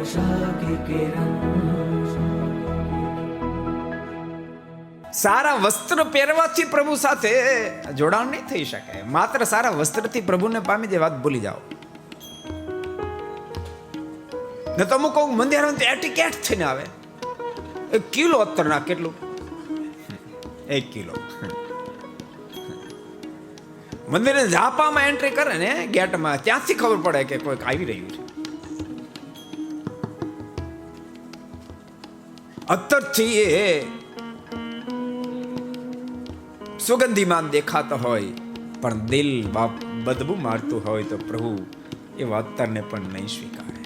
आशा की किरण। સારા વસ્ત્ર પહેરવાથી પ્રભુ સાથે જોડાણ નહીં થઈ શકે. માત્ર સારા વસ્ત્રથી પ્રભુને પામી જે વાત ભૂલી જાઓ. ને તો અમુક મંદિર એટીકેટ થઈને આવે. 1 કિલો અત્તર ના કેટલું 1 કિલો મંદિરે ઝાપામાં એન્ટ્રી કરે ને ગેટમાં ત્યાંથી ખબર પડે કે કોઈક આવી રહ્યું છે. અત્તરથી એ સુગંધીમાન દેખાતો હોય પણ દિલ બદબુ મારતું હોય તો પ્રભુ એ અત્તરને પણ નહીં સ્વીકારે.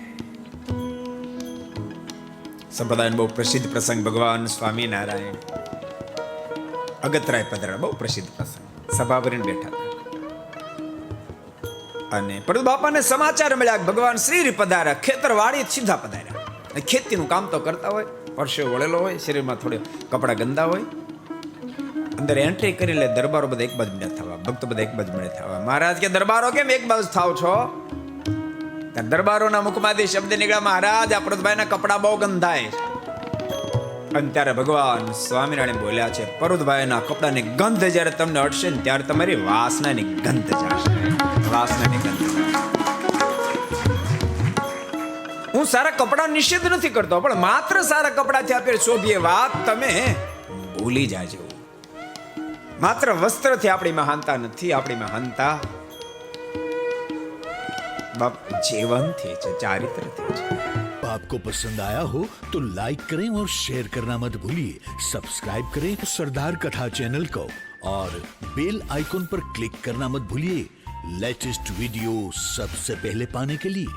સંપ્રદાયનો બહુ પ્રસિદ્ધ પ્રસંગ ભગવાન સ્વામિનારાયણ અગતરાય પધરા, બહુ પ્રસિદ્ધ પ્રસંગ. સભા ભરીને બેઠા હતા અને પ્રભુ બાપાને સમાચાર મળ્યા ભગવાન શ્રી પધાર્યા. ખેતરવાડી સીધા પધાર્યા. ખેતીનું કામ તો કરતા હોય, પરસેવો વળેલો હોય, શરીરમાં થોડે કપડા ગંદા હોય. અંદર એન્ટ્રી કરી લે દરબારો બધા એક બાજુ મળ્યા થવા, ભક્તો બધા એક બાજુ મળ્યા થવા. મહારાજ કે દરબારો કેમ એક બાજુ થાવ છો? દરબારોના મુખમાંથી શબ્દ નીકળ્યા, મહારાજ આ પરુતભાઈના કપડા બહુ ગંધાય છે. અને ત્યારે ભગવાન સ્વામિનારાયણ બોલ્યા છે, પરુતભાઈના કપડાની ગંધ જ્યારે તમને અડશે ને ત્યારે તમારી વાસનાની ગંધ જશે. વાસનાની ગંધ. હું સારા કપડા નિષેધ નથી કરતો, પણ માત્ર સારા કપડાથી આપે શોભીએ વાત તમે ભૂલી જાજો. માત્ર વસ્ત્રથી આપણી મહાનતા નથી. આપણી મહાનતા બાપ जीवनથી છે, ચારિત્રથી છે. आपको पसंद आया हो तो लाइक करें और शेयर करना मत भूलिए. सब्सक्राइब करें सरदार कथा चैनल को और बेल आइकॉन पर क्लिक करना मत भूलिए लेटेस्ट वीडियो सबसे पहले पाने के लिए.